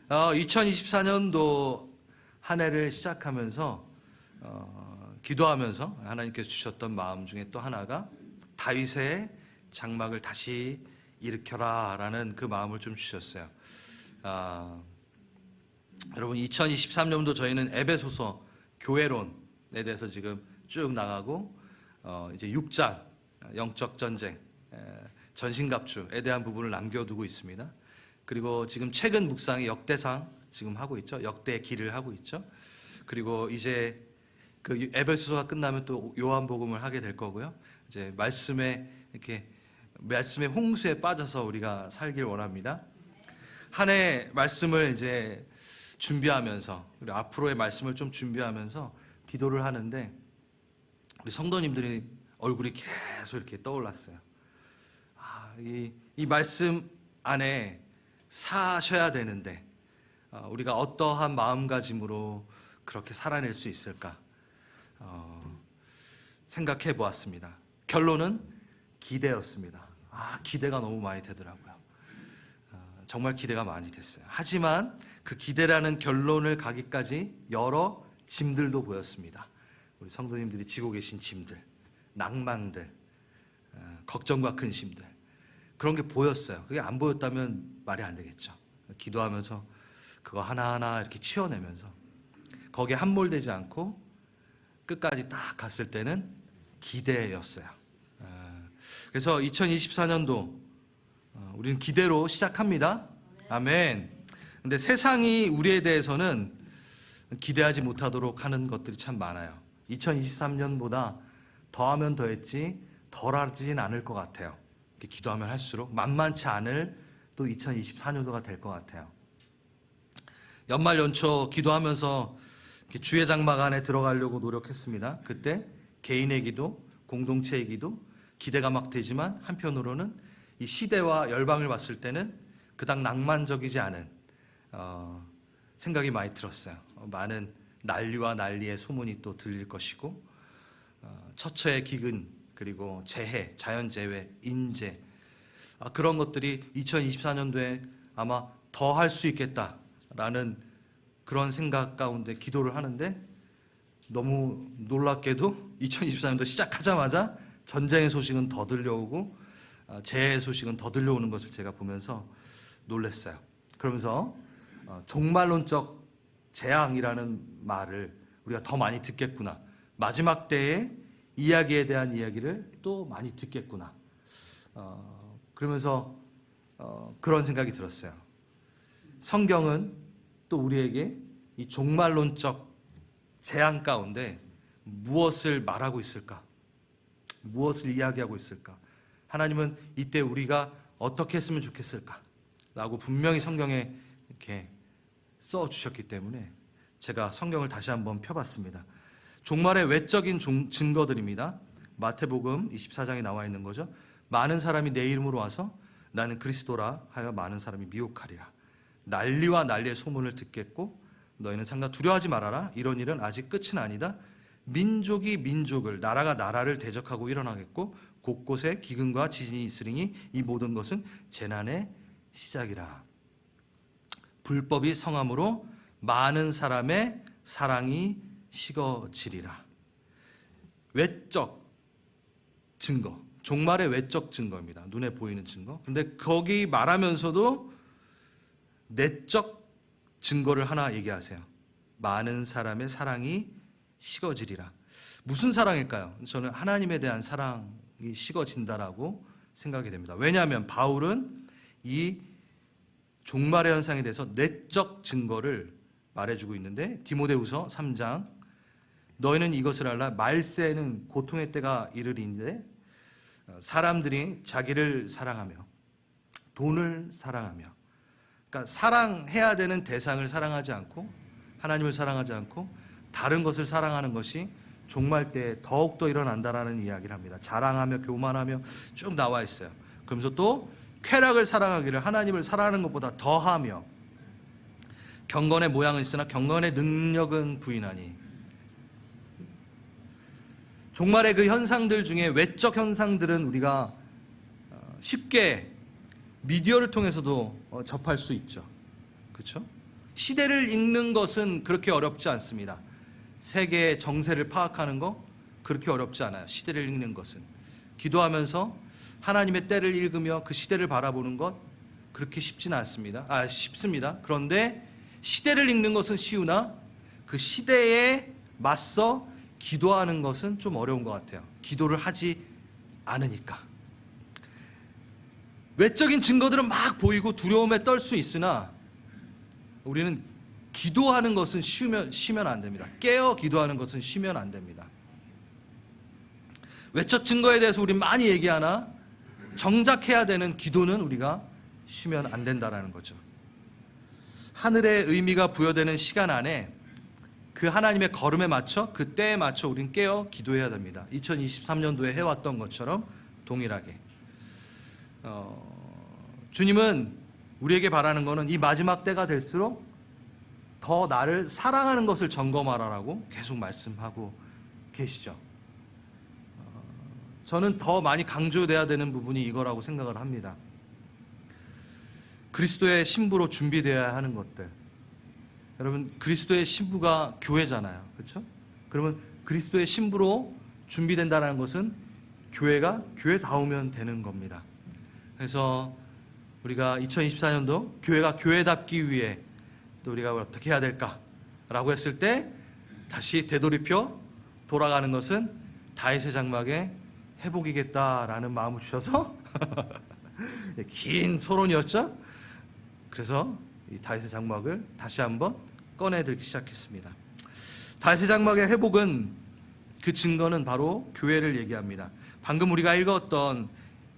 2024년도 한 해를 시작하면서 기도하면서 하나님께서 주셨던 마음 중에 또 하나가 다윗의 장막을 다시 일으켜라 라는 그 마음을 좀 주셨어요. 여러분 2023년도 저희는 에베소서 교회론에 대해서 지금 쭉 나가고 이제 6장 영적 전쟁 전신갑주에 대한 부분을 남겨두고 있습니다. 그리고 지금 최근 묵상의 역대상 지금 하고 있죠. 역대의 길을 하고 있죠. 그리고 이제 그 에베소서가 끝나면 또 요한복음을 하게 될 거고요. 이제 말씀의 홍수에 빠져서 우리가 살길 원합니다. 한 해 말씀을 이제 준비하면서 우리 앞으로의 말씀을 좀 준비하면서 기도를 하는데 우리 성도님들이 얼굴이 계속 이렇게 떠올랐어요. 이 말씀 안에 사셔야 되는데 우리가 어떠한 마음가짐으로 그렇게 살아낼 수 있을까 생각해 보았습니다. 결론은 기대였습니다. 기대가 너무 많이 되더라고요. 정말 기대가 많이 됐어요. 하지만 그 기대라는 결론을 가기까지 여러 짐들도 보였습니다. 우리 성도님들이 지고 계신 짐들, 낭망들, 걱정과 근심들, 그런 게 보였어요. 그게 안 보였다면 말이 안 되겠죠. 기도하면서 그거 하나하나 이렇게 치워내면서 거기에 함몰되지 않고 끝까지 딱 갔을 때는 기대였어요. 그래서 2024년도 우리는 기대로 시작합니다. 아멘. 근데 세상이 우리에 대해서는 기대하지 못하도록 하는 것들이 참 많아요. 2023년보다 더하면 더했지 덜하진 않을 것 같아요. 기도하면 할수록 만만치 않을 또 2024년도가 될 것 같아요. 연말 연초 기도하면서 주의 장막 안에 들어가려고 노력했습니다. 그때 개인의 기도, 공동체의 기도, 기대가 막 되지만 한편으로는 이 시대와 열방을 봤을 때는 그닥 낭만적이지 않은 생각이 많이 들었어요. 많은 난리와 난리의 소문이 또 들릴 것이고 처처의 기근, 그리고 재해, 자연재해, 인재, 그런 것들이 2024년도에 아마 더 할 수 있겠다라는 그런 생각 가운데 기도를 하는데 너무 놀랍게도 2024년도 시작하자마자 전쟁의 소식은 더 들려오고 재해의 소식은 더 들려오는 것을 제가 보면서 놀랐어요. 그러면서 종말론적 재앙이라는 말을 우리가 더 많이 듣겠구나. 마지막 때의 이야기에 대한 이야기를 또 많이 듣겠구나. 그러면서 그런 생각이 들었어요. 성경은 또 우리에게 이 종말론적 재앙 가운데 무엇을 말하고 있을까? 무엇을 이야기하고 있을까? 하나님은 이때 우리가 어떻게 했으면 좋겠을까? 라고 분명히 성경에 이렇게 써주셨기 때문에 제가 성경을 다시 한번 펴봤습니다. 종말의 외적인 증거들입니다. 마태복음 24장에 나와 있는 거죠. 많은 사람이 내 이름으로 와서 나는 그리스도라 하여 많은 사람이 미혹하리라. 난리와 난리의 소문을 듣겠고 너희는 상관 두려워하지 말아라. 이런 일은 아직 끝은 아니다. 민족이 민족을, 나라가 나라를 대적하고 일어나겠고 곳곳에 기근과 지진이 있으리니 이 모든 것은 재난의 시작이라. 불법이 성함으로 많은 사람의 사랑이 식어지리라. 외적 증거, 종말의 외적 증거입니다. 눈에 보이는 증거. 근데 거기 말하면서도 내적 증거를 하나 얘기하세요. 많은 사람의 사랑이 식어지리라. 무슨 사랑일까요? 저는 하나님에 대한 사랑이 식어진다라고 생각이 됩니다. 왜냐하면 바울은 이 종말의 현상에 대해서 내적 증거를 말해주고 있는데 디모데후서 3장 너희는 이것을 알라. 말세에는 고통의 때가 이르리인데 사람들이 자기를 사랑하며 돈을 사랑하며, 그러니까 사랑해야 되는 대상을 사랑하지 않고 하나님을 사랑하지 않고 다른 것을 사랑하는 것이 종말 때 더욱더 일어난다라는 이야기를 합니다. 자랑하며 교만하며 쭉 나와 있어요. 그러면서 또 쾌락을 사랑하기를 하나님을 사랑하는 것보다 더하며 경건의 모양은 있으나 경건의 능력은 부인하니. 종말의 그 현상들 중에 외적 현상들은 우리가 쉽게 미디어를 통해서도 접할 수 있죠. 그렇죠? 시대를 읽는 것은 그렇게 어렵지 않습니다. 세계의 정세를 파악하는 거 그렇게 어렵지 않아요. 시대를 읽는 것은. 기도하면서 하나님의 때를 읽으며 그 시대를 바라보는 것 그렇게 쉽지는 않습니다. 쉽습니다. 그런데 시대를 읽는 것은 쉬우나 그 시대에 맞서 기도하는 것은 좀 어려운 것 같아요. 기도를 하지 않으니까. 외적인 증거들은 막 보이고 두려움에 떨 수 있으나 우리는 기도하는 것은 쉬면 안 됩니다. 깨어 기도하는 것은 쉬면 안 됩니다. 외적 증거에 대해서 우리 많이 얘기하나 정작 해야 되는 기도는 우리가 쉬면 안 된다라는 거죠. 하늘의 의미가 부여되는 시간 안에 그 하나님의 걸음에 맞춰 그 때에 맞춰 우린 깨어 기도해야 됩니다. 2023년도에 해왔던 것처럼 동일하게 주님은 우리에게 바라는 것은 이 마지막 때가 될수록 더 나를 사랑하는 것을 점검하라라고 계속 말씀하고 계시죠. 저는 더 많이 강조돼야 되는 부분이 이거라고 생각을 합니다. 그리스도의 신부로 준비되어야 하는 것들. 여러분, 그리스도의 신부가 교회잖아요. 그렇죠? 그러면 그리스도의 신부로 준비된다는 것은 교회가 교회다우면 되는 겁니다. 그래서 우리가 2024년도 교회가 교회답기 위해 또 우리가 어떻게 해야 될까라고 했을 때 다시 되돌이켜 돌아가는 것은 다윗의 장막의 회복이겠다라는 마음을 주셔서 긴 토론이었죠. 그래서 이 다윗의 장막을 다시 한번 꺼내들기 시작했습니다. 다윗의 장막의 회복은 그 증거는 바로 교회를 얘기합니다. 방금 우리가 읽었던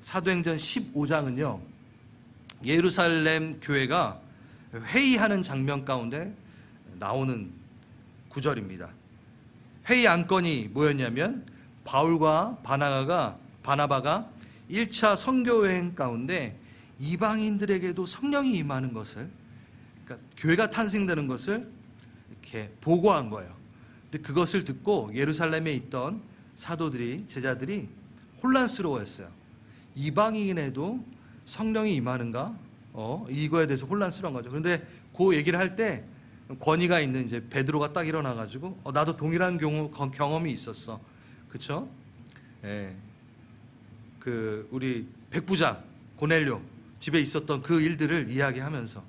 사도행전 15장은요 예루살렘 교회가 회의하는 장면 가운데 나오는 구절입니다. 회의 안건이 뭐였냐면 바울과 바나바가 1차 선교여행 가운데 이방인들에게도 성령이 임하는 것을, 그러니까 교회가 탄생되는 것을 이렇게 보고한 거예요. 근데 그것을 듣고 예루살렘에 있던 사도들이, 제자들이 혼란스러워했어요. 이방인에도 성령이 임하는가? 이거에 대해서 혼란스러운 거죠. 그런데 그 얘기를 할 때 권위가 있는 이제 베드로가 딱 일어나가지고 나도 동일한 경험이 있었어. 그렇죠? 예. 그 우리 백부장 고넬료 집에 있었던 그 일들을 이야기하면서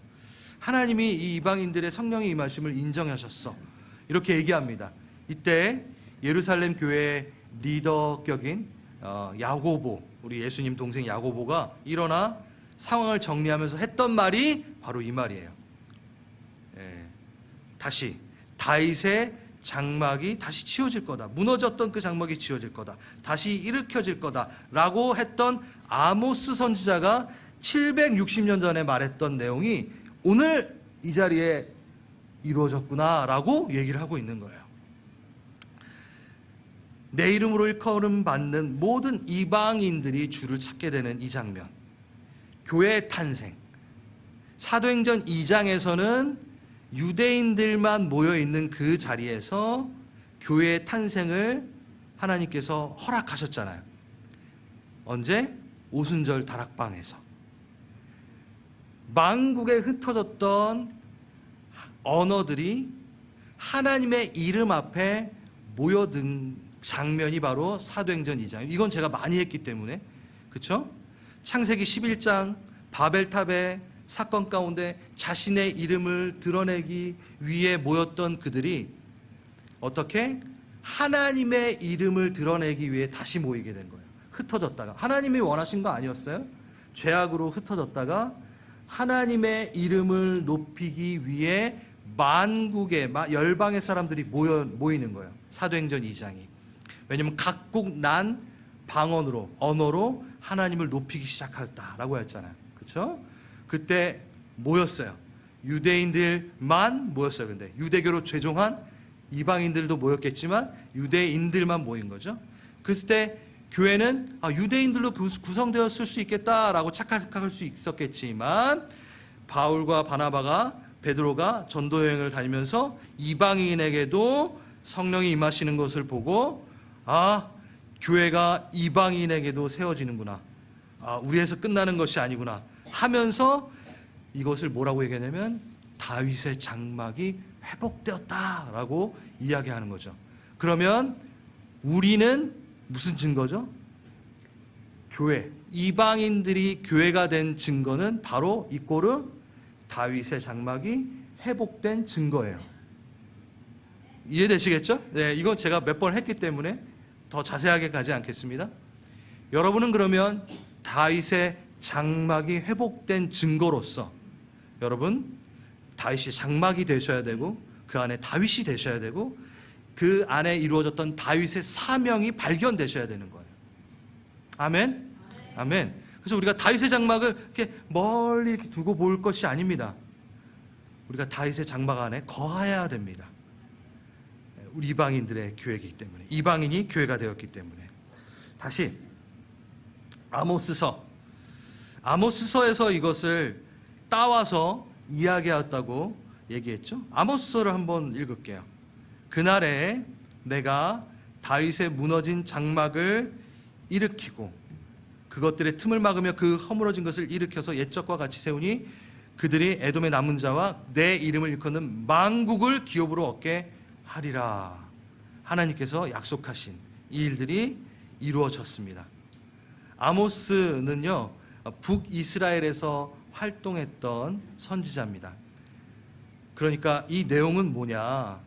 하나님이 이 이방인들의 성령의 임하심을 인정하셨어. 이렇게 얘기합니다. 이때 예루살렘 교회의 리더격인 야고보, 우리 예수님 동생 야고보가 일어나 상황을 정리하면서 했던 말이 바로 이 말이에요. 다시 다윗의 장막이 다시 치워질 거다. 무너졌던 그 장막이 치워질 거다. 다시 일으켜질 거다. 라고 했던 아모스 선지자가 760년 전에 말했던 내용이 오늘 이 자리에 이루어졌구나 라고 얘기를 하고 있는 거예요. 내 이름으로 일컬음 받는 모든 이방인들이 주를 찾게 되는 이 장면, 교회의 탄생. 사도행전 2장에서는 유대인들만 모여있는 그 자리에서 교회의 탄생을 하나님께서 허락하셨잖아요. 언제? 오순절 다락방에서. 만국에 흩어졌던 언어들이 하나님의 이름 앞에 모여든 장면이 바로 사도행전 2장. 이건 제가 많이 했기 때문에, 그렇죠? 창세기 11장 바벨탑의 사건 가운데 자신의 이름을 드러내기 위해 모였던 그들이 어떻게 하나님의 이름을 드러내기 위해 다시 모이게 된 거예요. 흩어졌다가 하나님이 원하신 거 아니었어요? 죄악으로 흩어졌다가 하나님의 이름을 높이기 위해 만국의 열방의 사람들이 모이는 거예요. 사도행전 2장이. 왜냐하면 각국 난 방언으로, 언어로 하나님을 높이기 시작했다라고 했잖아요. 그렇죠? 그때 모였어요. 유대인들만 모였어요. 근데 유대교로 최종한 이방인들도 모였겠지만 유대인들만 모인 거죠. 그랬을 때 교회는 유대인들로 구성되었을 수 있겠다라고 착각할 수 있었겠지만 바울과 바나바가, 베드로가 전도 여행을 다니면서 이방인에게도 성령이 임하시는 것을 보고 교회가 이방인에게도 세워지는구나. 우리에서 끝나는 것이 아니구나 하면서 이것을 뭐라고 얘기하냐면 다윗의 장막이 회복되었다라고 이야기하는 거죠. 그러면 우리는 무슨 증거죠? 교회, 이방인들이 교회가 된 증거는 바로 이꼬르 다윗의 장막이 회복된 증거예요. 이해되시겠죠? 네, 이건 제가 몇 번 했기 때문에 더 자세하게 가지 않겠습니다. 여러분은 그러면 다윗의 장막이 회복된 증거로서 여러분 다윗이 장막이 되셔야 되고 그 안에 다윗이 되셔야 되고 그 안에 이루어졌던 다윗의 사명이 발견되셔야 되는 거예요. 아멘? 아멘. 그래서 우리가 다윗의 장막을 이렇게 멀리 이렇게 두고 볼 것이 아닙니다. 우리가 다윗의 장막 안에 거해야 됩니다. 우리 이방인들의 교회이기 때문에, 이방인이 교회가 되었기 때문에. 다시 아모스서에서 이것을 따와서 이야기하였다고 얘기했죠. 아모스서를 한번 읽을게요. 그날에 내가 다윗의 무너진 장막을 일으키고 그것들의 틈을 막으며 그 허물어진 것을 일으켜서 옛적과 같이 세우니 그들이 에돔의 남은 자와 내 이름을 일컫는 만국을 기업으로 얻게 하리라. 하나님께서 약속하신 이 일들이 이루어졌습니다. 아모스는요, 북이스라엘에서 활동했던 선지자입니다. 그러니까 이 내용은 뭐냐?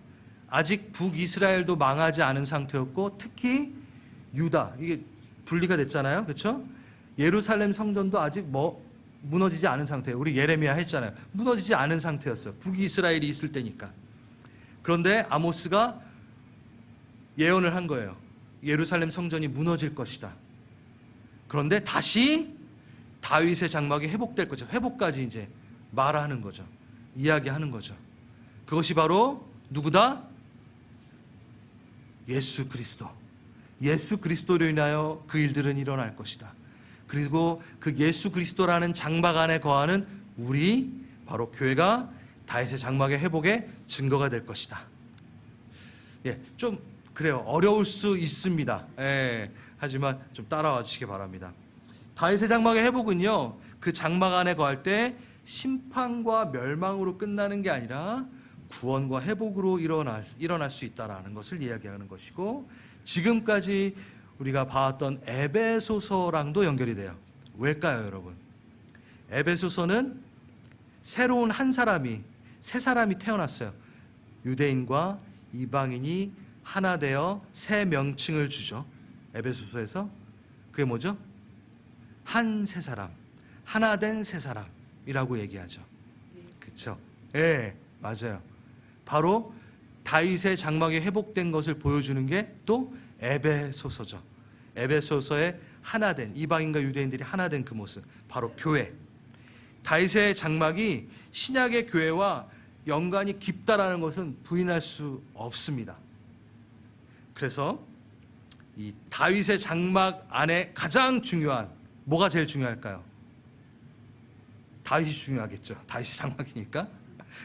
아직 북이스라엘도 망하지 않은 상태였고 특히 유다, 이게 분리가 됐잖아요. 그렇죠? 예루살렘 성전도 아직 무너지지 않은 상태예요. 우리 예레미야 했잖아요. 무너지지 않은 상태였어요. 북이스라엘이 있을 때니까. 그런데 아모스가 예언을 한 거예요. 예루살렘 성전이 무너질 것이다. 그런데 다시 다윗의 장막이 회복될 거죠. 회복까지 이제 말하는 거죠. 이야기하는 거죠. 그것이 바로 누구다? 예수 그리스도. 예수 그리스도로 인하여 그 일들은 일어날 것이다. 그리고 그 예수 그리스도라는 장막 안에 거하는 우리 바로 교회가 다윗의 장막의 회복의 증거가 될 것이다. 예, 좀 그래요. 어려울 수 있습니다. 예, 하지만 좀 따라와 주시기 바랍니다. 다윗의 장막의 회복은요, 그 장막 안에 거할 때 심판과 멸망으로 끝나는 게 아니라 구원과 회복으로 일어날 수 있다라는 것을 이야기하는 것이고, 지금까지 우리가 봐왔던 에베소서랑도 연결이 돼요. 왜일까요, 여러분? 에베소서는 새로운 새 사람이 태어났어요. 유대인과 이방인이 하나 되어 새 명칭을 주죠. 에베소서에서 그게 뭐죠? 한 새 사람, 하나 된 새 사람이라고 얘기하죠. 그렇죠? 예, 맞아요. 바로 다윗의 장막이 회복된 것을 보여주는 게 또 에베소서죠. 에베소서의 하나 된 이방인과 유대인들이 하나 된 그 모습, 바로 교회. 다윗의 장막이 신약의 교회와 연관이 깊다라는 것은 부인할 수 없습니다. 그래서 이 다윗의 장막 안에 가장 중요한, 뭐가 제일 중요할까요? 다윗이 중요하겠죠. 다윗의 장막이니까.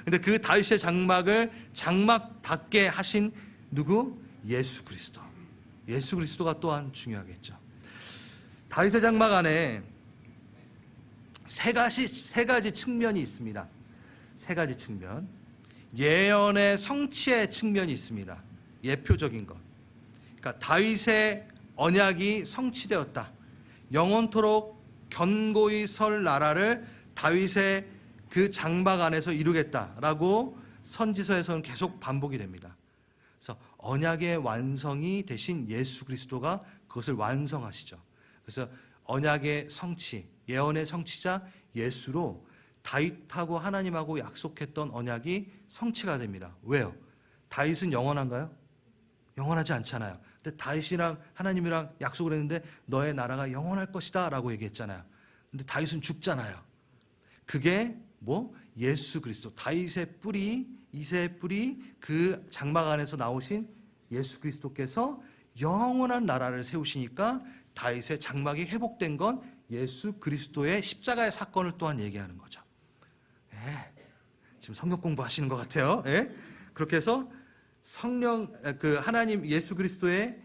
근데 그 다윗의 장막을 장막답게 하신 누구? 예수 그리스도. 예수 그리스도가 또한 중요하겠죠. 다윗의 장막 안에 세 가지 측면이 있습니다. 세 가지 측면. 예언의 성취의 측면이 있습니다. 예표적인 것. 그러니까 다윗의 언약이 성취되었다. 영원토록 견고히 설 나라를 다윗의 그 장막 안에서 이루겠다라고 선지서에서는 계속 반복이 됩니다. 그래서 언약의 완성이 되신 예수 그리스도가 그것을 완성하시죠. 그래서 언약의 성취, 예언의 성취자 예수로 다윗하고 하나님하고 약속했던 언약이 성취가 됩니다. 왜요? 다윗은 영원한가요? 영원하지 않잖아요. 근데 다윗이랑 하나님이랑 약속을 했는데 너의 나라가 영원할 것이다 라고 얘기했잖아요. 근데 다윗은 죽잖아요. 그게 예수 그리스도, 다윗의 뿌리, 이새의 뿌리, 그 장막 안에서 나오신 예수 그리스도께서 영원한 나라를 세우시니까 다윗의 장막이 회복된 건 예수 그리스도의 십자가의 사건을 또한 얘기하는 거죠. 예, 지금 성경 공부하시는 것 같아요. 예? 그렇게 해서 하나님 예수 그리스도의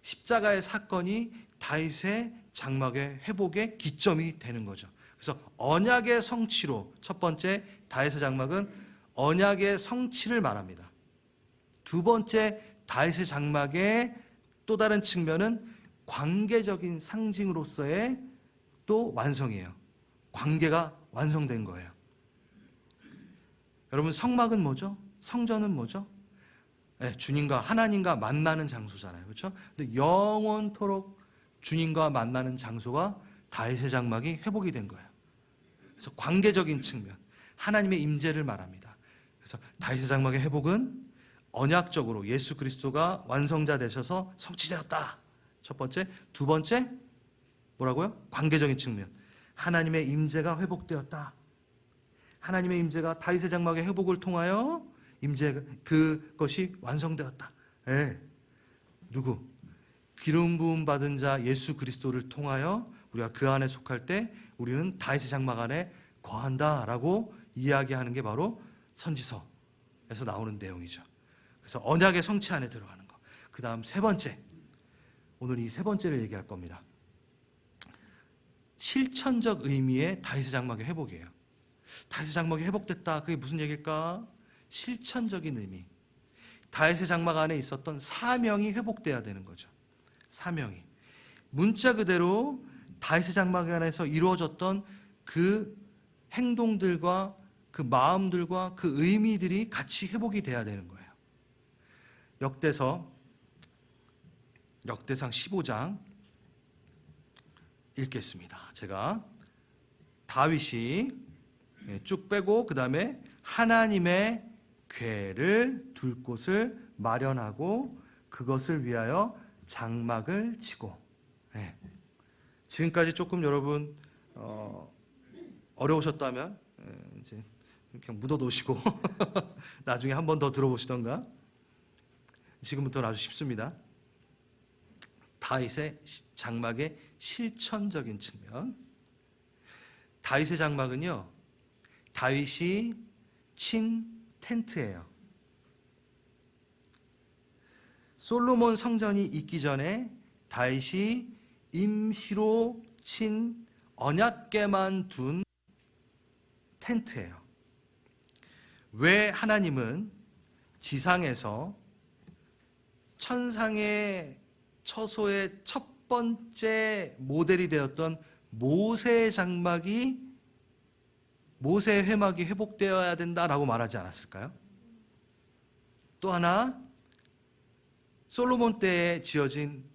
십자가의 사건이 다윗의 장막의 회복의 기점이 되는 거죠. 그래서 언약의 성취로 첫 번째 다윗의 장막은 언약의 성취를 말합니다. 두 번째 다윗의 장막의 또 다른 측면은 관계적인 상징으로서의 또 완성이에요. 관계가 완성된 거예요. 여러분, 성막은 뭐죠? 성전은 뭐죠? 네, 주님과 하나님과 만나는 장소잖아요. 그렇죠? 근데 영원토록 주님과 만나는 장소가 다윗의 장막이 회복이 된 거예요. 그래서 관계적인 측면, 하나님의 임재를 말합니다. 그래서 다윗의 장막의 회복은 언약적으로 예수 그리스도가 완성자 되셔서 성취되었다. 첫 번째. 두 번째, 뭐라고요? 관계적인 측면, 하나님의 임재가 회복되었다. 하나님의 임재가 다윗의 장막의 회복을 통하여 임재, 그것이 완성되었다. 예. 누구? 기름 부음 받은 자 예수 그리스도를 통하여 우리가 그 안에 속할 때 우리는 다윗의 장막 안에 거한다라고 이야기하는 게 바로 선지서에서 나오는 내용이죠. 그래서 언약의 성취 안에 들어가는 거. 그 다음 세 번째, 오늘 이 세 번째를 얘기할 겁니다. 실천적 의미의 다윗의 장막의 회복이에요. 다윗의 장막이 회복됐다. 그게 무슨 얘기일까? 실천적인 의미. 다윗의 장막 안에 있었던 사명이 회복돼야 되는 거죠. 사명이. 문자 그대로 다윗의 장막 안에서 이루어졌던 그 행동들과 그 마음들과 그 의미들이 같이 회복이 돼야 되는 거예요. 역대상 15장 읽겠습니다. 제가 다윗이 쭉 빼고 그 다음에 하나님의 궤를 둘 곳을 마련하고 그것을 위하여 장막을 치고. 네. 지금까지 조금 여러분 어려우셨다면 이제 그냥 묻어놓으시고 나중에 한 번 더 들어보시던가. 지금부터는 아주 쉽습니다. 다윗의 장막의 실천적인 측면. 다윗의 장막은요, 다윗이 친 텐트예요. 솔로몬 성전이 있기 전에 다윗이 임시로 친 언약궤만 둔 텐트예요. 왜 하나님은 지상에서 천상의 처소의 첫 번째 모델이 되었던 모세의 장막이, 모세의 회막이 회복되어야 된다라고 말하지 않았을까요? 또 하나, 솔로몬 때에 지어진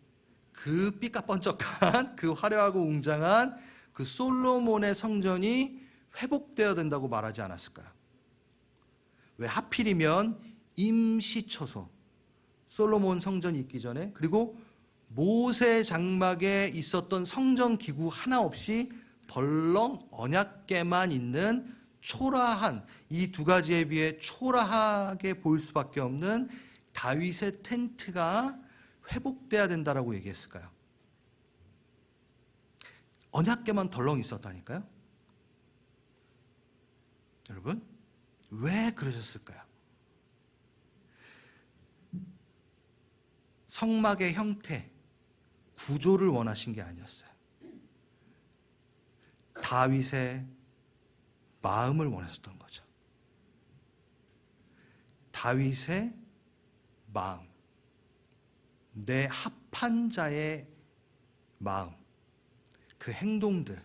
그 삐까뻔쩍한 그 화려하고 웅장한 그 솔로몬의 성전이 회복되어야 된다고 말하지 않았을까요? 왜 하필이면 임시처소, 솔로몬 성전이 있기 전에, 그리고 모세 장막에 있었던 성전 기구 하나 없이 덜렁 언약궤만 있는 초라한, 이 두 가지에 비해 초라하게 보일 수밖에 없는 다윗의 텐트가 회복돼야 된다라고 얘기했을까요? 언약궤만 덜렁 있었다니까요. 여러분, 왜 그러셨을까요? 성막의 형태, 구조를 원하신 게 아니었어요. 다윗의 마음을 원하셨던 거죠. 다윗의 마음, 내 합한 자의 마음, 그 행동들,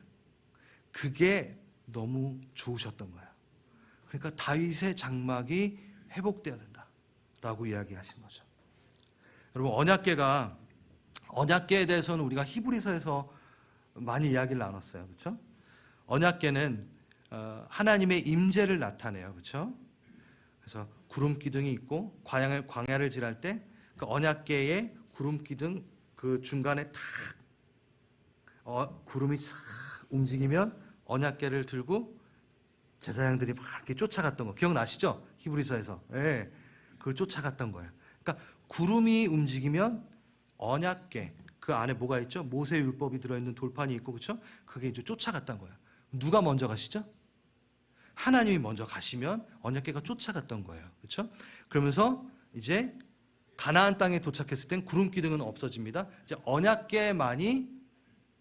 그게 너무 좋으셨던 거예요. 그러니까 다윗의 장막이 회복되어야 된다라고 이야기하신 거죠. 여러분, 언약궤에 대해서는 우리가 히브리서에서 많이 이야기를 나눴어요. 그렇죠? 언약궤는 하나님의 임재를 나타내요. 그렇죠? 그래서 구름 기둥이 있고 광야를 지날 때 그 언약궤의 구름 기둥 그 중간에 탁 구름이 싹 움직이면 언약궤를 들고 제사장들이 막 이렇게 쫓아갔던 거 기억나시죠? 히브리서에서. 네, 그걸 쫓아갔던 거예요. 그러니까 구름이 움직이면 언약궤, 그 안에 뭐가 있죠? 모세 율법이 들어있는 돌판이 있고, 그렇죠? 그게 이제 쫓아갔던 거예요. 누가 먼저 가시죠? 하나님이 먼저 가시면 언약궤가 쫓아갔던 거예요. 그렇죠? 그러면서 이제 가나안 땅에 도착했을 땐 구름 기둥은 없어집니다. 이제 언약궤만이,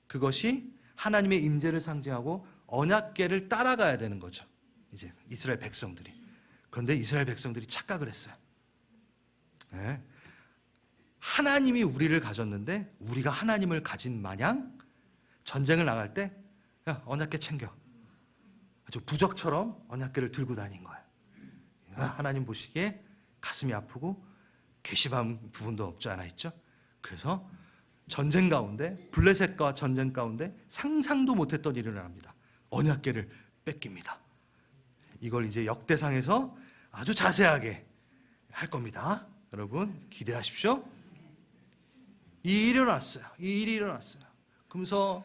그것이 하나님의 임재를 상징하고 언약궤를 따라가야 되는 거죠. 이제 이스라엘 백성들이. 그런데 이스라엘 백성들이 착각을 했어요. 네. 하나님이 우리를 가졌는데 우리가 하나님을 가진 마냥 전쟁을 나갈 때 야, 언약궤 챙겨. 아주 부적처럼 언약궤를 들고 다닌 거예요. 하나님 보시기에 가슴이 아프고 괘씸한 부분도 없지 않아 있죠. 그래서 전쟁 가운데, 블레셋과 전쟁 가운데 상상도 못했던 일이 일어납니다. 언약궤를 뺏깁니다. 이걸 이제 역대상에서 아주 자세하게 할 겁니다. 여러분 기대하십시오. 이 일이 일어났어요. 그러면서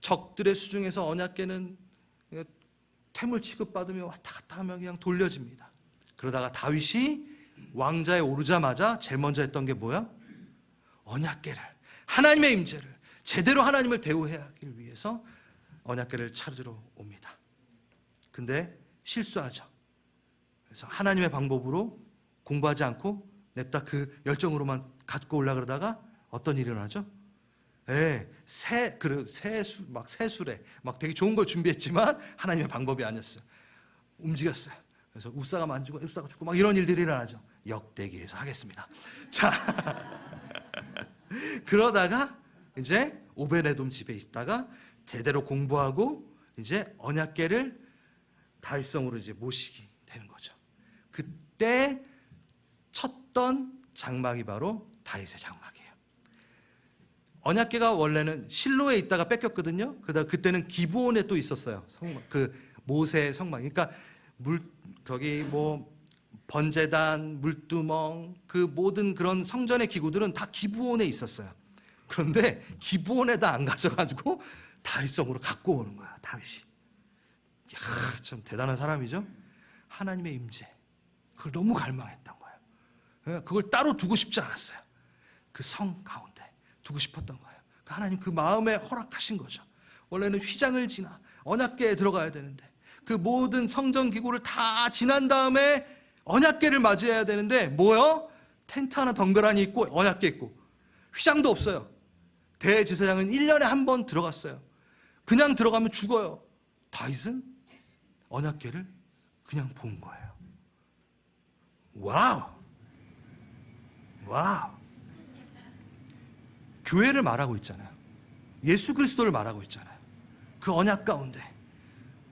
적들의 수중에서 언약궤는 템을 취급받으며 왔다 갔다 하며 그냥 돌려집니다. 그러다가 다윗이 왕자에 오르자마자 제일 먼저 했던 게 뭐야? 언약궤를, 하나님의 임재를 제대로 하나님을 대우해야 하기 위해서 언약궤를 찾으러 옵니다. 근데 실수하죠. 그래서 하나님의 방법으로 공부하지 않고 냅다 그 열정으로만 갖고 올라가다가 어떤 일이 일어나죠? 새술에 막 되게 좋은 걸 준비했지만 하나님의 방법이 아니었어요. 움직였어요. 그래서 우사가 만지고 우사가 죽고 막 이런 일들이 일어나죠. 역대기에서 하겠습니다. 자, 그러다가 이제 오베데돔 집에 있다가 제대로 공부하고 이제 언약궤를 다윗성으로 이제 모시게 되는 거죠. 그때 쳤던 장막이 바로 다윗의 장막이에요. 언약궤가 원래는 실로에 있다가 뺏겼거든요. 그러다 그때는 기브온에 또 있었어요. 성막, 그 모세의 성막. 그러니까 거기 뭐 번제단, 물두멍, 그 모든 그런 성전의 기구들은 다 기브온에 있었어요. 그런데 기브온에다 안 가져가지고 다윗성으로 갖고 오는 거야, 다윗이. 이야, 참 대단한 사람이죠. 하나님의 임재, 그걸 너무 갈망했던 거예요. 그걸 따로 두고 싶지 않았어요. 그 성 가운데 두고 싶었던 거예요. 하나님 그 마음에 허락하신 거죠. 원래는 휘장을 지나 언약궤에 들어가야 되는데 그 모든 성전 기구를 다 지난 다음에 언약궤를 맞이해야 되는데 뭐요? 텐트 하나 덩그러니 있고 언약궤 있고 휘장도 없어요. 대제사장은 1년에 한 번 들어갔어요. 그냥 들어가면 죽어요. 다윗은 언약궤를 그냥 본 거예요. 와우. 교회를 말하고 있잖아요. 예수 그리스도를 말하고 있잖아요. 그 언약 가운데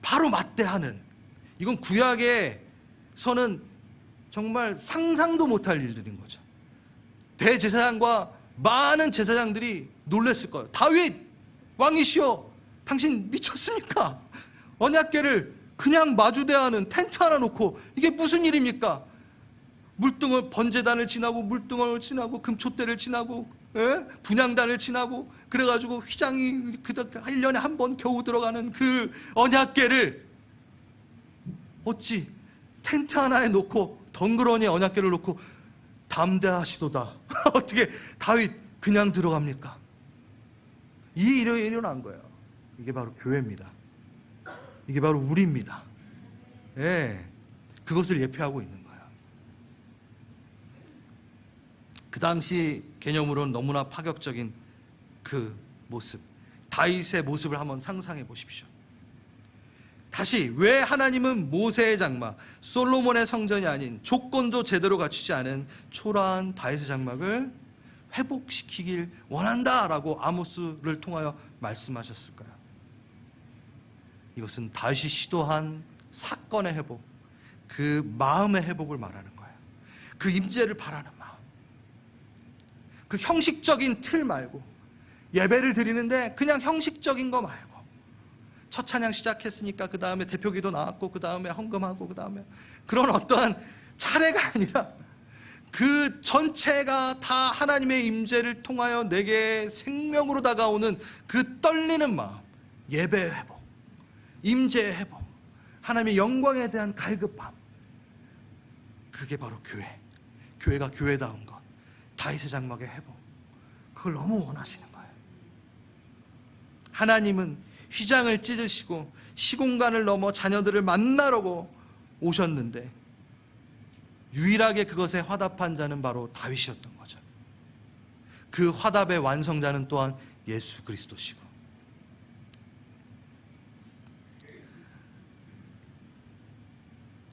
바로 맞대하는, 이건 구약에서는 정말 상상도 못할 일들인 거죠. 대제사장과 많은 제사장들이 놀랬을 거예요. 다윗 왕이시여, 당신 미쳤습니까? 언약궤를 그냥 마주대하는 텐트 하나 놓고 이게 무슨 일입니까? 물등을, 번제단을 지나고 물등을 지나고 금촛대를 지나고 분향단을 지나고 그래가지고 휘장이 1년에 한 번 겨우 들어가는 그 언약궤를 어찌 텐트 하나에 놓고 덩그러니 언약궤를 놓고 담대하시도다. 어떻게 다윗 그냥 들어갑니까? 이 일이 일어난 거예요. 이게 바로 교회입니다. 이게 바로 우리입니다. 예, 그것을 예표하고 있는 거예요. 그 당시 개념으로는 너무나 파격적인 그 모습, 다윗의 모습을 한번 상상해 보십시오. 다시 왜 하나님은 모세의 장막, 솔로몬의 성전이 아닌 조건도 제대로 갖추지 않은 초라한 다윗의 장막을 회복시키길 원한다라고 아모스를 통하여 말씀하셨을까요? 이것은 다윗이 시도한 사건의 회복, 그 마음의 회복을 말하는 거예요. 그 임재를 바라는 마음, 그 형식적인 틀 말고, 예배를 드리는데 그냥 형식적인 거 말고, 첫 찬양 시작했으니까 그 다음에 대표기도 나왔고 그 다음에 헌금하고 그 다음에 그런 어떠한 차례가 아니라 그 전체가 다 하나님의 임재를 통하여 내게 생명으로 다가오는 그 떨리는 마음, 예배의 회복, 임재의 회복, 하나님의 영광에 대한 갈급함, 그게 바로 교회, 교회가 교회다운 것, 다윗의 장막의 회복, 그걸 너무 원하시는 거예요. 하나님은 휘장을 찢으시고 시공간을 넘어 자녀들을 만나려고 오셨는데 유일하게 그것에 화답한 자는 바로 다윗이었던 거죠. 그 화답의 완성자는 또한 예수 그리스도시고,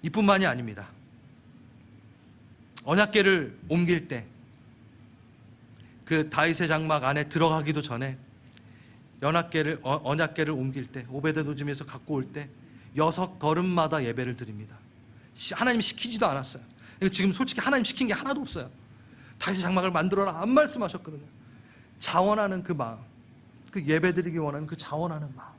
이뿐만이 아닙니다. 언약궤를 옮길 때, 그 다윗의 장막 안에 들어가기도 전에 언약궤를 옮길 때, 오베데도즘에서 갖고 올 때 6걸음마다 예배를 드립니다. 하나님이 시키지도 않았어요. 지금 솔직히 하나님 시킨 게 하나도 없어요. 다윗의 장막을 만들어라 안 말씀하셨거든요. 자원하는 그 마음, 그 예배드리기 원하는 그 자원하는 마음.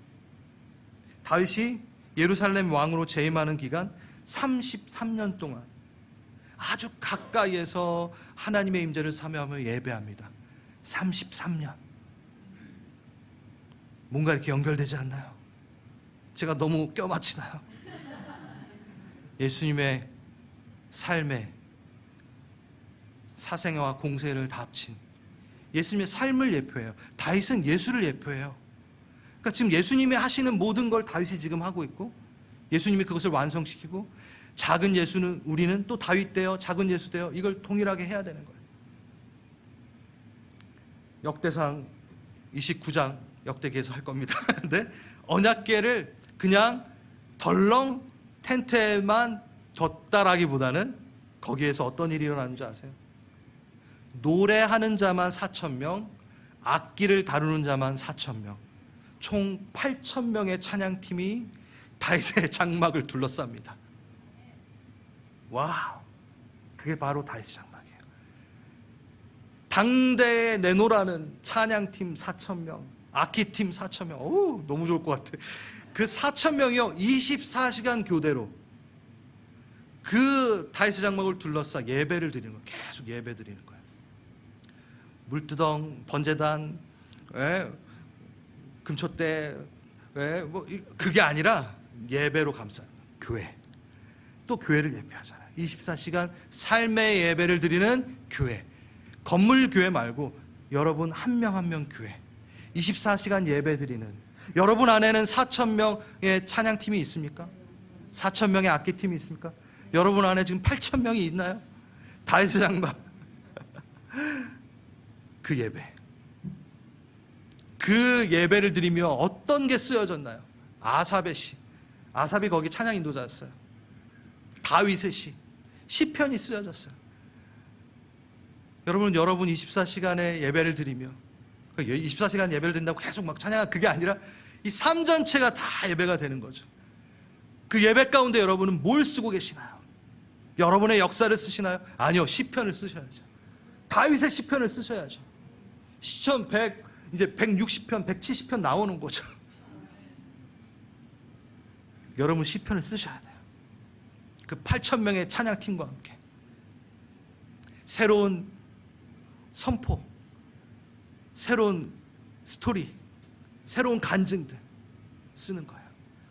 다윗이 예루살렘 왕으로 재임하는 기간 33년 동안 아주 가까이에서 하나님의 임재를 사모하며 예배합니다. 33년. 뭔가 이렇게 연결되지 않나요? 제가 너무 껴맞히나요? 예수님의 삶의 사생애와 공생애를 다 합친 예수님의 삶을 예표해요. 다윗은 예수를 예표해요. 그러니까 지금 예수님이 하시는 모든 걸 다윗이 지금 하고 있고, 예수님이 그것을 완성시키고, 작은 예수는 우리는 또 다윗 되어 작은 예수 되어 이걸 동일하게 해야 되는 거예요. 역대상 29장 역대기에서 할 겁니다. 근데 언약궤를 그냥 덜렁 텐트에만 뒀다라기보다는 거기에서 어떤 일이 일어나는지 아세요? 노래하는 자만 4,000명, 악기를 다루는 자만 4,000명, 총 8,000명의 찬양팀이 다윗의 장막을 둘러쌉니다. 와우, 그게 바로 다윗의 장막이에요. 당대에 내노라는 찬양팀 4,000명, 악기팀 4,000명, 어우, 너무 좋을 것 같아. 그 4,000명이요 24시간 교대로 그 다윗의 장막을 둘러싸 예배를 드리는 거예요. 계속 예배 드리는 거예요. 물두덩, 번제단, 금촛대, 뭐 그게 아니라 예배로 감싸는 교회. 또 교회를 예배하잖아요. 24시간 삶의 예배를 드리는 교회. 건물 교회 말고 여러분 한 명 한 명 교회. 24시간 예배 드리는, 여러분 안에는 4,000명의 찬양팀이 있습니까? 4,000명의 악기팀이 있습니까? 여러분 안에 지금 8,000명이 있나요? 다윗의 장막. 그 예배, 그 예배를 드리며 어떤 게 쓰여졌나요? 아삽의 시, 아삽이 거기 찬양 인도자였어요. 다윗의 시, 시편이 쓰여졌어요. 여러분 24시간의 예배를 드리며, 24시간 예배를 드린다고 계속 막 찬양하, 그게 아니라 이 삶 전체가 다 예배가 되는 거죠. 그 예배 가운데 여러분은 뭘 쓰고 계시나요? 여러분의 역사를 쓰시나요? 아니요, 시편을 쓰셔야죠. 다윗의 시편을 쓰셔야죠. 시편 100, 이제 160편, 170편 나오는 거죠. 여러분 시편을 쓰셔야 돼요. 그 8,000명의 찬양팀과 함께 새로운 선포, 새로운 스토리, 새로운 간증들 쓰는 거예요.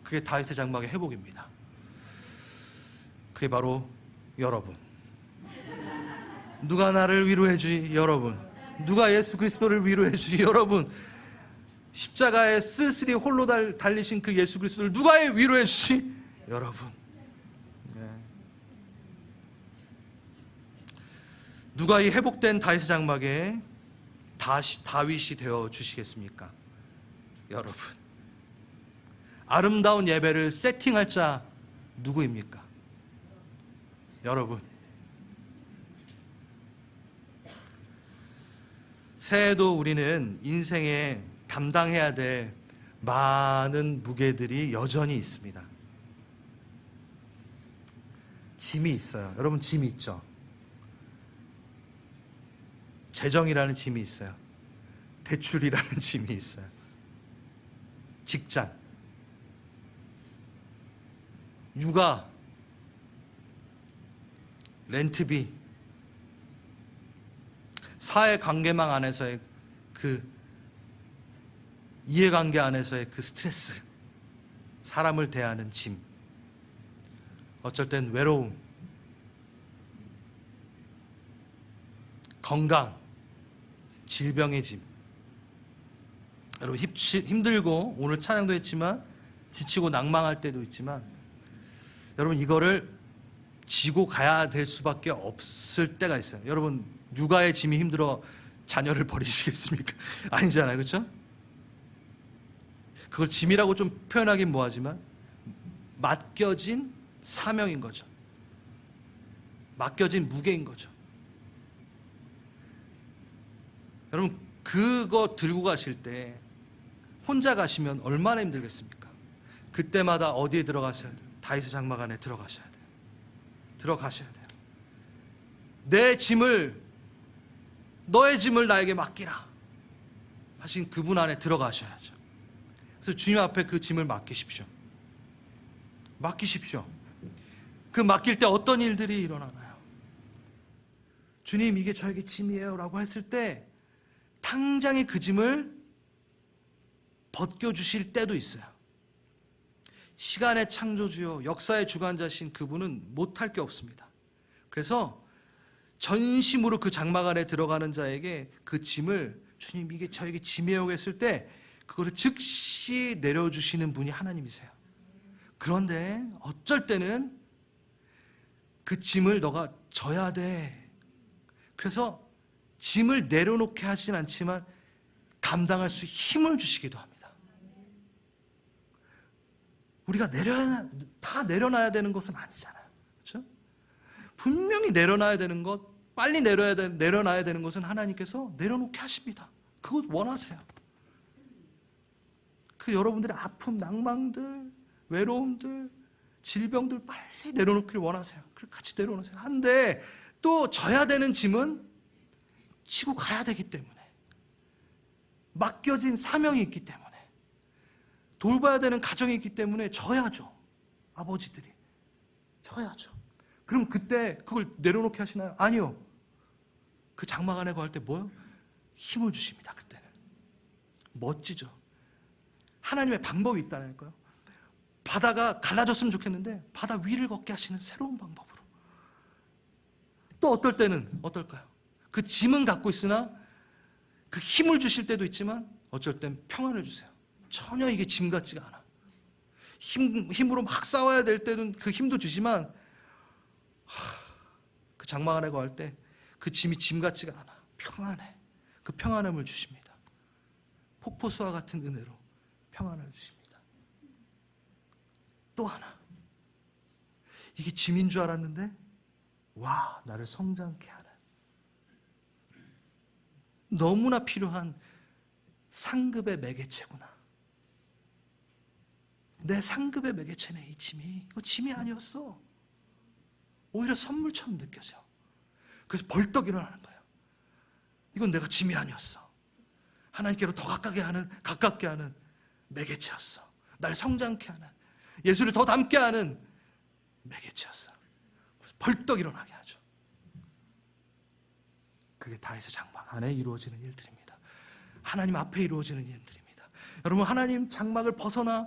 그게 다윗의 장막의 회복입니다. 그게 바로 여러분. 누가 나를 위로해 주지? 여러분. 누가 예수 그리스도를 위로해 주지? 여러분. 십자가에 쓸쓸히 홀로 달리신 그 예수 그리스도를 누가 위로해 주지? 여러분. 네. 누가 이 회복된 다윗의 장막에 다시 다윗이 되어 주시겠습니까? 여러분. 아름다운 예배를 세팅할 자 누구입니까? 여러분. 새해에도 우리는 인생에 담당해야 될 많은 무게들이 여전히 있습니다. 짐이 있어요. 여러분 짐이 있죠? 재정이라는 짐이 있어요. 대출이라는 짐이 있어요. 직장, 육아, 렌트비, 사회관계망 안에서의 그 이해관계 안에서의 그 스트레스, 사람을 대하는 짐, 어쩔 땐 외로움, 건강, 질병의 짐. 여러분 힘들고 오늘 찬양도 했지만 지치고 낭망할 때도 있지만 여러분 이거를 지고 가야 될 수밖에 없을 때가 있어요. 여러분 육아의 짐이 힘들어 자녀를 버리시겠습니까? 아니잖아요, 그렇죠? 그걸 짐이라고 좀 표현하긴 뭐하지만 맡겨진 사명인 거죠. 맡겨진 무게인 거죠. 여러분, 그거 들고 가실 때 혼자 가시면 얼마나 힘들겠습니까? 그때마다 어디에 들어가셔야 돼요? 다윗의 장막 안에 들어가셔야 돼요. 들어가셔야 돼요. 내 짐을, 너의 짐을 나에게 맡기라 하신 그분 안에 들어가셔야죠. 그래서 주님 앞에 그 짐을 맡기십시오. 맡기십시오. 그 맡길 때 어떤 일들이 일어나나요? 주님, 이게 저에게 짐이에요 라고 했을 때 당장에 그 짐을 벗겨주실 때도 있어요. 시간의 창조주요 역사의 주관자신 그분은 못할 게 없습니다. 그래서 전심으로 그 장막 안에 들어가는 자에게 그 짐을, 주님 이게 저에게 짐이에요 했을 때 그거를 즉시 내려주시는 분이 하나님이세요. 그런데 어쩔 때는 그 짐을 너가 져야 돼. 그래서 짐을 내려놓게 하진 않지만 감당할 수 힘을 주시기도 합니다. 우리가 다 내려놔야 되는 것은 아니잖아요. 그렇죠? 분명히 내려놔야 되는 것, 빨리 내려놔야 되는 것은 하나님께서 내려놓게 하십니다. 그것 원하세요. 그 여러분들의 아픔, 낭망들, 외로움들, 질병들 빨리 내려놓기를 원하세요. 그리고 같이 내려놓으세요. 한데 또 져야 되는 짐은 지고 가야 되기 때문에, 맡겨진 사명이 있기 때문에, 돌봐야 되는 가정이 있기 때문에 져야죠. 아버지들이 져야죠. 그럼 그때 그걸 내려놓게 하시나요? 아니요. 그 장막 안에 거할 때 뭐요? 힘을 주십니다. 그때는 멋지죠. 하나님의 방법이 있다니까요. 바다가 갈라졌으면 좋겠는데 바다 위를 걷게 하시는 새로운 방법으로. 또 어떨 때는 어떨까요? 그 짐은 갖고 있으나 그 힘을 주실 때도 있지만 어쩔 땐 평안을 주세요. 전혀 이게 짐 같지가 않아. 힘으로 막 싸워야 될 때는 그 힘도 주지만 그 장막 안에 거할 때 그 짐이 짐 같지가 않아. 평안해. 그 평안함을 주십니다. 폭포수와 같은 은혜로 평안을 주십니다. 또 하나, 이게 짐인 줄 알았는데 와, 나를 성장케 하는 너무나 필요한 상급의 매개체구나. 내 상급의 매개체네. 이 짐이, 이거 짐이 아니었어. 오히려 선물처럼 느껴져. 그래서 벌떡 일어나는 거예요. 이건 내가 짐이 아니었어. 하나님께로 더 가깝게 하는 매개체였어. 날 성장케 하는, 예수를 더 닮게 하는 매개체였어. 그래서 벌떡 일어나게 하죠. 그게 다윗의 장막 안에 이루어지는 일들입니다. 하나님 앞에 이루어지는 일들입니다. 여러분, 하나님 장막을 벗어나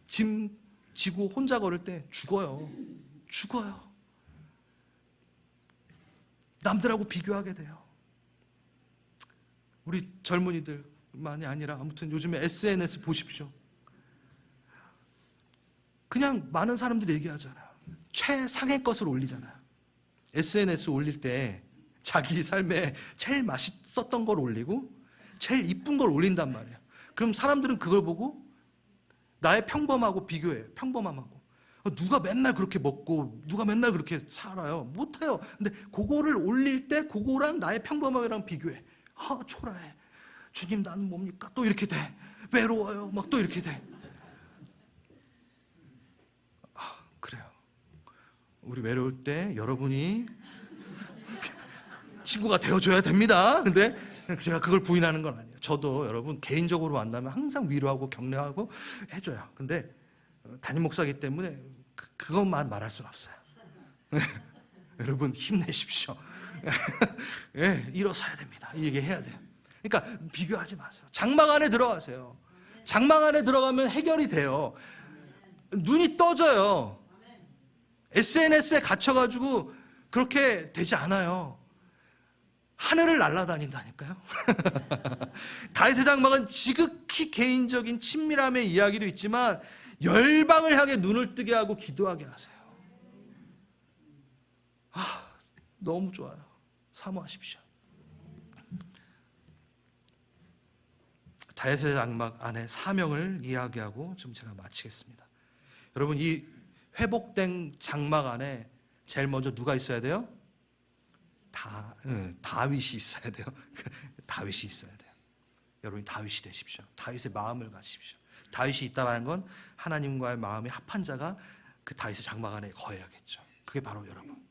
짐 지고 혼자 걸을 때 죽어요. 남들하고 비교하게 돼요. 우리 젊은이들만이 아니라 아무튼 요즘에 SNS 보십시오. 그냥 많은 사람들이 얘기하잖아요. 최상의 것을 올리잖아요. SNS 올릴 때 자기 삶에 제일 맛있었던 걸 올리고 제일 이쁜 걸 올린단 말이에요. 그럼 사람들은 그걸 보고 나의 평범하고 비교해요. 평범함하고. 누가 맨날 그렇게 먹고 누가 맨날 그렇게 살아요? 못해요. 근데 그거를 올릴 때 그거랑 나의 평범함이랑 비교해. 초라해. 주님, 나는 뭡니까? 또 이렇게 돼. 외로워요. 막 또 이렇게 돼. 그래요. 우리 외로울 때 여러분이 친구가 되어줘야 됩니다. 근데 제가 그걸 부인하는 건 아니에요. 저도 여러분 개인적으로 만나면 항상 위로하고 격려하고 해줘요. 근데 담임 목사이기 때문에 그것만 말할 수는 없어요. 여러분 힘내십시오. 예, 일어서야 됩니다. 이 얘기 해야 돼요. 그러니까 비교하지 마세요. 장막 안에 들어가세요. 장막 안에 들어가면 해결이 돼요. 눈이 떠져요. SNS에 갇혀가지고 그렇게 되지 않아요. 하늘을 날아다닌다니까요. 다윗의 장막은 지극히 개인적인 친밀함의 이야기도 있지만 열방을 향해 눈을 뜨게 하고 기도하게 하세요. 너무 좋아요. 사모하십시오. 다윗의 장막 안에 사명을 이야기하고 좀 제가 마치겠습니다. 여러분, 이 회복된 장막 안에 제일 먼저 누가 있어야 돼요? 다윗이 있어야 돼요. 다윗이 있어야 돼요. 여러분이 다윗이 되십시오. 다윗의 마음을 가지십시오. 다윗이 있다라는 건 하나님과의 마음이 합한 자가 그 다윗의 장막 안에 거해야겠죠. 그게 바로 여러분.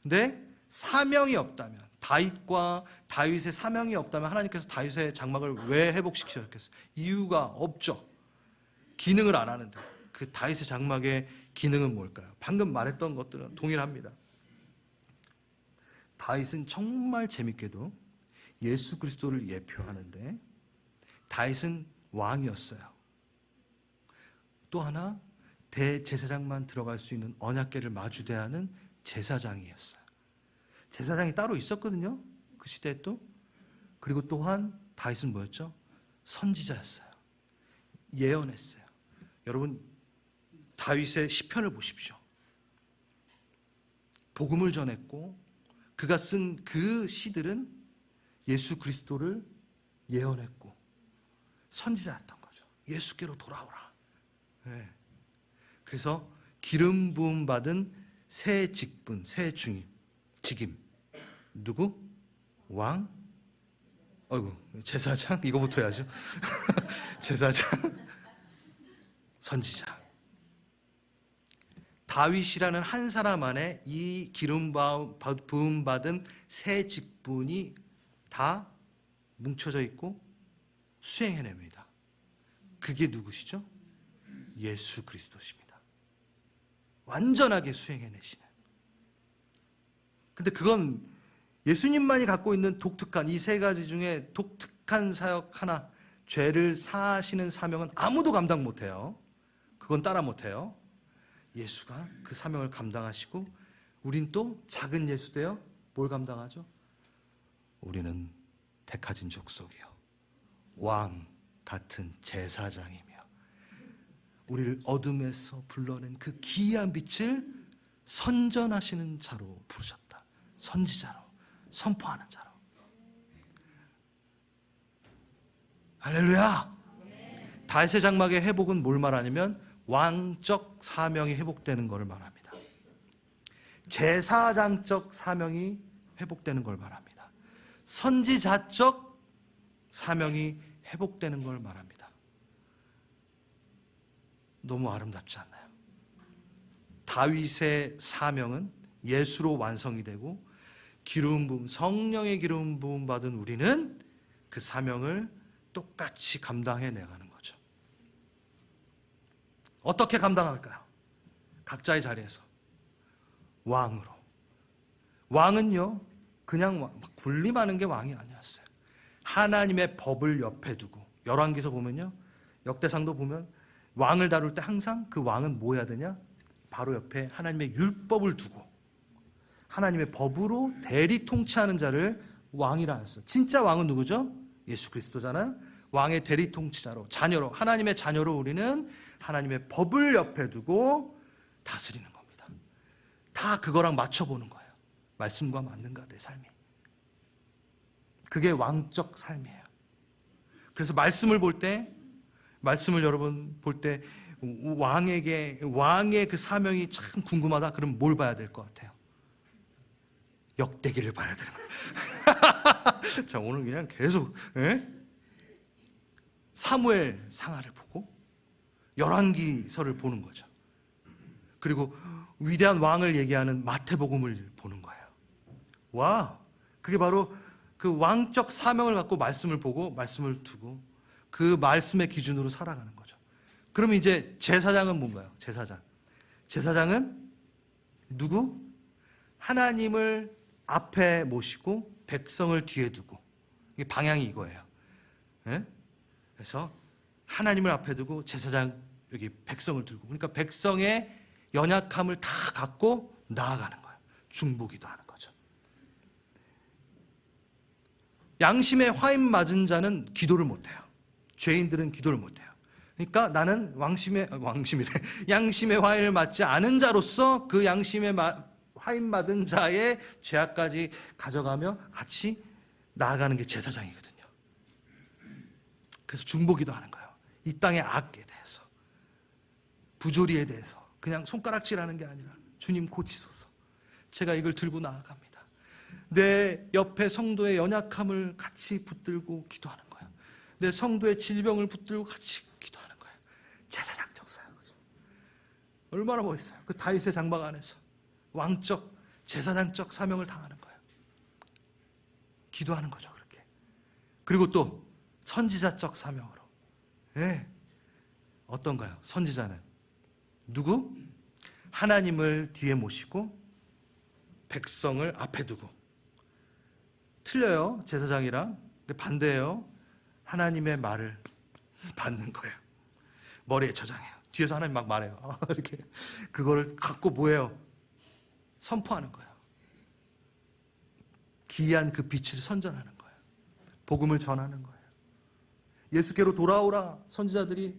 근데 사명이 없다면, 다윗과 다윗의 사명이 없다면 하나님께서 다윗의 장막을 왜 회복시키셨겠어요? 이유가 없죠. 기능을 안 하는데. 그 다윗의 장막의 기능은 뭘까요? 방금 말했던 것들은 동일합니다. 다윗은 정말 재밌게도 예수 그리스도를 예표하는데, 다윗은 왕이었어요. 또 하나, 대제사장만 들어갈 수 있는 언약궤를 마주대하는 제사장이었어요. 제사장이 따로 있었거든요, 그 시대에 또. 그리고 또한 다윗은 뭐였죠? 선지자였어요. 예언했어요. 여러분, 다윗의 시편을 보십시오. 복음을 전했고, 그가 쓴 그 시들은 예수 그리스도를 예언했고 선지자였던 거죠. 예수께로 돌아오라. 네. 그래서 기름 부음 받은 새 직분, 새 직임. 누구? 왕? 어이구, 제사장? 이거부터 해야죠. 제사장, 선지자. 다윗이라는 한 사람 안에 이 기름 부음 받은 새 직분이 다 뭉쳐져 있고 수행해냅니다. 그게 누구시죠? 예수 그리스도십니다. 완전하게 수행해내시는. 근데 그건 예수님만이 갖고 있는 독특한, 이 세 가지 중에 독특한 사역 하나, 죄를 사하시는 사명은 아무도 감당 못해요. 그건 따라 못해요. 예수가 그 사명을 감당하시고, 우린 또 작은 예수 되어 뭘 감당하죠? 우리는 택하진 족속이요, 왕 같은 제사장이며, 우리를 어둠에서 불러낸 그 기이한 빛을 선전하시는 자로 부르셨다. 선지자로, 선포하는 자로. 할렐루야. 다윗의 장막의 회복은 뭘 말하냐면 왕적 사명이 회복되는 것을 말합니다. 제사장적 사명이 회복되는 걸 말합니다. 선지자적 사명이 회복되는 걸 말합니다. 너무 아름답지 않나요? 다윗의 사명은 예수로 완성이 되고, 기름 부음, 성령의 기름 부음 받은 우리는 그 사명을 똑같이 감당해 나가는 거죠. 어떻게 감당할까요? 각자의 자리에서 왕으로. 왕은요, 그냥 군림하는 게 왕이 아니었어요. 하나님의 법을 옆에 두고, 열왕기서 보면요, 역대상도 보면 왕을 다룰 때 항상 그 왕은 뭐 해야 되냐? 바로 옆에 하나님의 율법을 두고 하나님의 법으로 대리 통치하는 자를 왕이라 했어요. 진짜 왕은 누구죠? 예수 그리스도잖아요. 왕의 대리 통치자로, 자녀로, 하나님의 자녀로 우리는 하나님의 법을 옆에 두고 다스리는 겁니다. 다 그거랑 맞춰보는 거예요. 말씀과 맞는가 내 삶이. 그게 왕적 삶이에요. 그래서 말씀을 볼 때, 말씀을 여러분 볼 때 왕의 그 사명이 참 궁금하다. 그럼 뭘 봐야 될 것 같아요? 역대기를 봐야 되는 거예요. 자, 오늘 그냥 계속 사무엘 상하를 보고 열왕기서를 보는 거죠. 그리고 위대한 왕을 얘기하는 마태복음을 보는 거예요. 와, 그게 바로 그 왕적 사명을 갖고 말씀을 보고 말씀을 두고 그 말씀의 기준으로 살아가는 거죠. 그럼 이제 제사장은 뭔가요? 제사장은 누구? 하나님을 앞에 모시고 백성을 뒤에 두고. 이게 방향이 이거예요. 네? 그래서 하나님을 앞에 두고 제사장 여기 백성을 들고, 그러니까 백성의 연약함을 다 갖고 나아가는 거예요. 중보기도 하는 거죠. 양심에 화인 맞은 자는 기도를 못해요. 죄인들은 기도를 못해요. 그러니까 나는 양심의 화인을 맞지 않은 자로서 그 양심에 화인 맞은 자의 죄악까지 가져가며 같이 나아가는 게 제사장이거든요. 그래서 중보기도 하는 거예요. 이 땅의 악에 대해서, 부조리에 대해서 그냥 손가락질하는 게 아니라 주님 고치소서. 제가 이걸 들고 나아갑니다. 내 옆에 성도의 연약함을 같이 붙들고 기도하는 거예요. 내 성도의 질병을 붙들고 같이 기도하는 거예요. 제사장적 사역이죠. 얼마나 멋있어요. 그 다윗의 장막 안에서 왕적 제사장적 사명을 당하는 거예요. 기도하는 거죠, 그렇게. 그리고 또 선지자적 사명으로. 예. 어떤가요? 선지자는 누구? 하나님을 뒤에 모시고 백성을 앞에 두고. 틀려요, 제사장이랑. 근데 반대예요. 하나님의 말을 받는 거예요. 머리에 저장해요. 뒤에서 하나님 막 말해요. 이렇게 그거를 갖고 뭐예요? 선포하는 거예요. 기이한 그 빛을 선전하는 거예요. 복음을 전하는 거예요. 예수께로 돌아오라. 선지자들이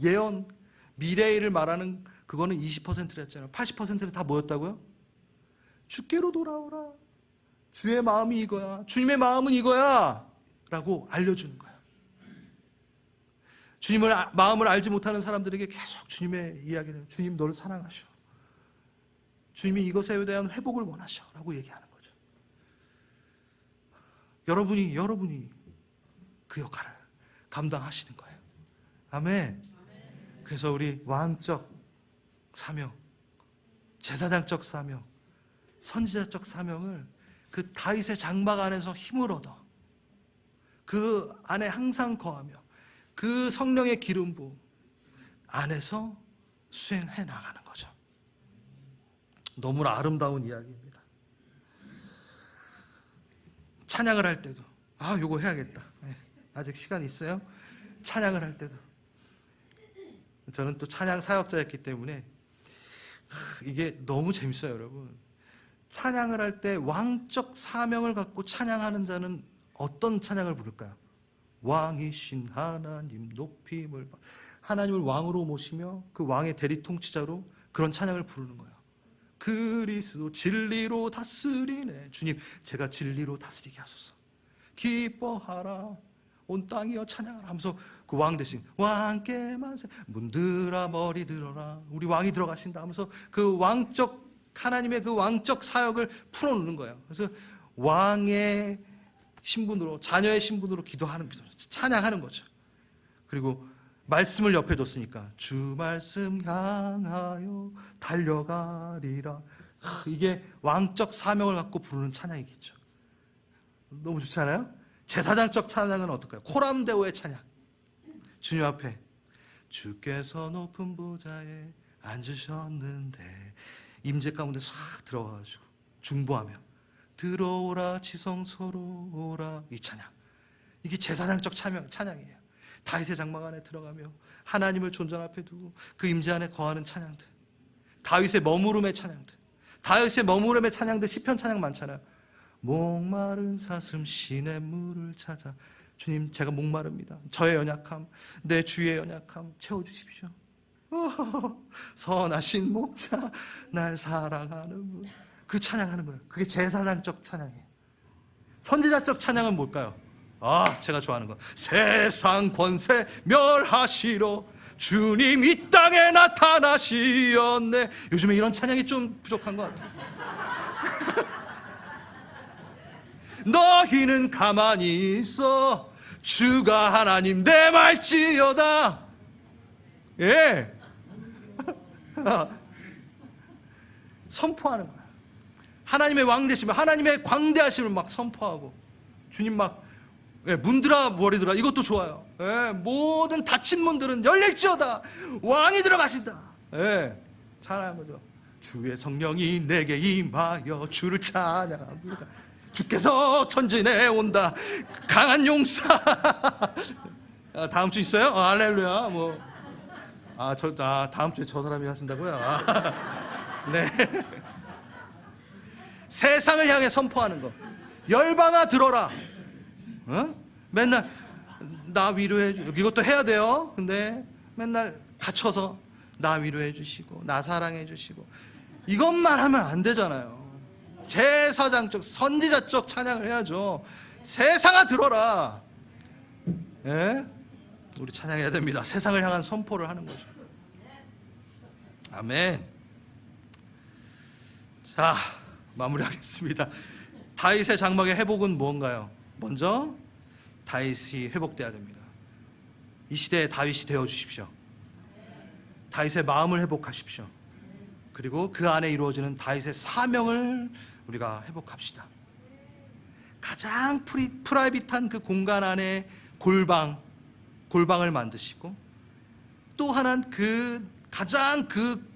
예언, 미래의 일을 말하는 그거는 20%를 했잖아요. 80%는 다 뭐였다고요? 주께로 돌아오라. 주의 마음이 이거야. 주님의 마음은 이거야. 라고 알려주는 거예요. 주님을 마음을 알지 못하는 사람들에게 계속 주님의 이야기를, 주님 너를 사랑하셔. 주님이 이것에 대한 회복을 원하셔. 라고 얘기하는 거죠. 여러분이 그 역할을 감당하시는 거예요. 아멘. 그래서 우리 왕적 사명, 제사장적 사명, 선지자적 사명을 그 다윗의 장막 안에서 힘을 얻어 그 안에 항상 거하며 그 성령의 기름 부음 안에서 수행해 나가는 거죠. 너무나 아름다운 이야기입니다. 찬양을 할 때도 요거 해야겠다. 아직 시간 있어요. 찬양을 할 때도 저는 또 찬양 사역자였기 때문에 이게 너무 재밌어요, 여러분. 찬양을 할 때 왕적 사명을 갖고 찬양하는 자는 어떤 찬양을 부를까요? 왕이신 하나님 높임을, 하나님을 왕으로 모시며 그 왕의 대리 통치자로 그런 찬양을 부르는 거예요. 그리스도 진리로 다스리네. 주님, 제가 진리로 다스리게 하소서. 기뻐하라 온 땅이여 찬양하라 하면서 그 왕 대신 왕께 만세, 문들아 머리 들어라, 우리 왕이 들어가신다 하면서 그 왕적, 하나님의 그 왕적 사역을 풀어놓는 거예요. 그래서 왕의 신분으로, 자녀의 신분으로 기도하는 거죠. 찬양하는 거죠. 그리고 말씀을 옆에 뒀으니까 주 말씀 향하여 달려가리라. 이게 왕적 사명을 갖고 부르는 찬양이겠죠. 너무 좋지 않아요? 제사장적 찬양은 어떨까요? 코람데오의 찬양. 주님 앞에 주께서 높은 보좌에 앉으셨는데 임재 가운데 싹 들어가가지고 중보하며 들어오라 지성소로 오라, 이 찬양. 이게 제사장적 찬양이에요. 다윗의 장막 안에 들어가며 하나님을 존전 앞에 두고 그 임재 안에 거하는 찬양들, 다윗의 머무름의 찬양들, 다윗의 머무름의 찬양들, 시편 찬양 많잖아요. 목마른 사슴 시냇물을 찾아. 주님, 제가 목마릅니다. 저의 연약함, 내 주의 연약함 채워주십시오. 선하신 목자 날 사랑하는 분. 그 찬양하는 거예요. 그게 제사장적 찬양이에요. 선지자적 찬양은 뭘까요? 제가 좋아하는 거. 세상 권세 멸하시러 주님 이 땅에 나타나시었네. 요즘에 이런 찬양이 좀 부족한 것 같아요. 너희는 가만히 있어 주가 하나님 내 말지어다. 예. 선포하는 거야. 하나님의 왕 되심을, 하나님의 광대하심을 막 선포하고, 주님 막 문들아 머리들아, 이것도 좋아요. 모든 닫힌 문들은 열릴지어다. 왕이 들어가신다. 찬양하는 거죠. 주의 성령이 내게 임하여 주를 찬양합니다. 주께서 천진에 온다. 강한 용사. 다음 주 있어요? 할렐루야. 다음 주에 저 사람이 하신다고요? 네. 세상을 향해 선포하는 거. 열방아 들어라. 맨날 나 위로해 주, 이것도 해야 돼요. 근데 맨날 갇혀서 나 위로해 주시고 나 사랑해 주시고 이것만 하면 안 되잖아요. 제사장적, 선지자적 찬양을 해야죠. 세상아 들어라. 우리 찬양해야 됩니다. 세상을 향한 선포를 하는 거죠. 아멘. 자, 마무리하겠습니다. 다윗의 장막의 회복은 뭔가요? 먼저 다윗이 회복돼야 됩니다. 이 시대의 다윗이 되어주십시오. 다윗의 마음을 회복하십시오. 그리고 그 안에 이루어지는 다윗의 사명을 우리가 회복합시다. 가장 프라이빗한 그 공간 안에 골방을 만드시고, 또 하나는 그 가장 그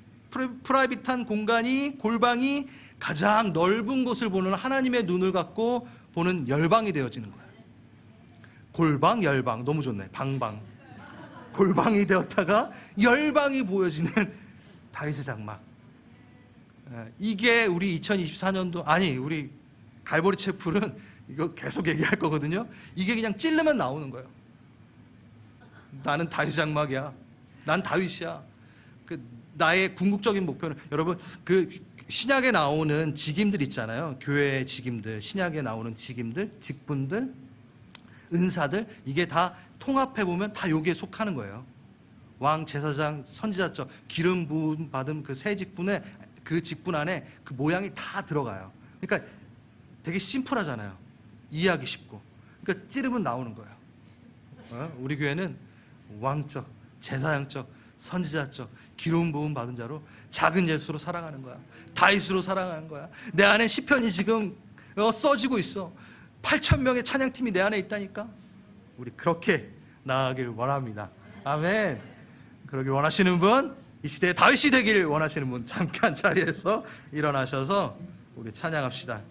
프라이빗한 골방이 가장 넓은 곳을 보는 하나님의 눈을 갖고 보는 열방이 되어지는 거예요. 골방, 열방, 너무 좋네. 방방. 골방이 되었다가 열방이 보여지는 다윗의 장막. 이게 우리 2024년도, 아니 우리 갈보리 채플은 이거 계속 얘기할 거거든요. 이게 그냥 찌르면 나오는 거예요. 나는 다윗 장막이야. 난 다윗이야. 나의 궁극적인 목표는, 여러분, 그 신약에 나오는 직임들 있잖아요. 교회의 직임들, 신약에 나오는 직임들, 직분들, 은사들, 이게 다 통합해 보면 다 여기에 속하는 거예요. 왕, 제사장, 선지자적 기름 부음 받은 그 세 직분에, 그 직분 안에 그 모양이 다 들어가요. 그러니까 되게 심플하잖아요. 이해하기 쉽고. 그러니까 찌르면 나오는 거예요. 우리 교회는 왕적, 제사장적, 선지자적 기름 부음 받은 자로 작은 예수로 살아가는 거야. 다윗으로 살아가는 거야. 내 안에 시편이 지금 써지고 있어. 8,000명의 찬양팀이 내 안에 있다니까. 우리 그렇게 나아가길 원합니다. 아멘. 그러길 원하시는 분, 이 시대에 다윗이 되기를 원하시는 분, 잠깐 자리에서 일어나셔서 우리 찬양합시다.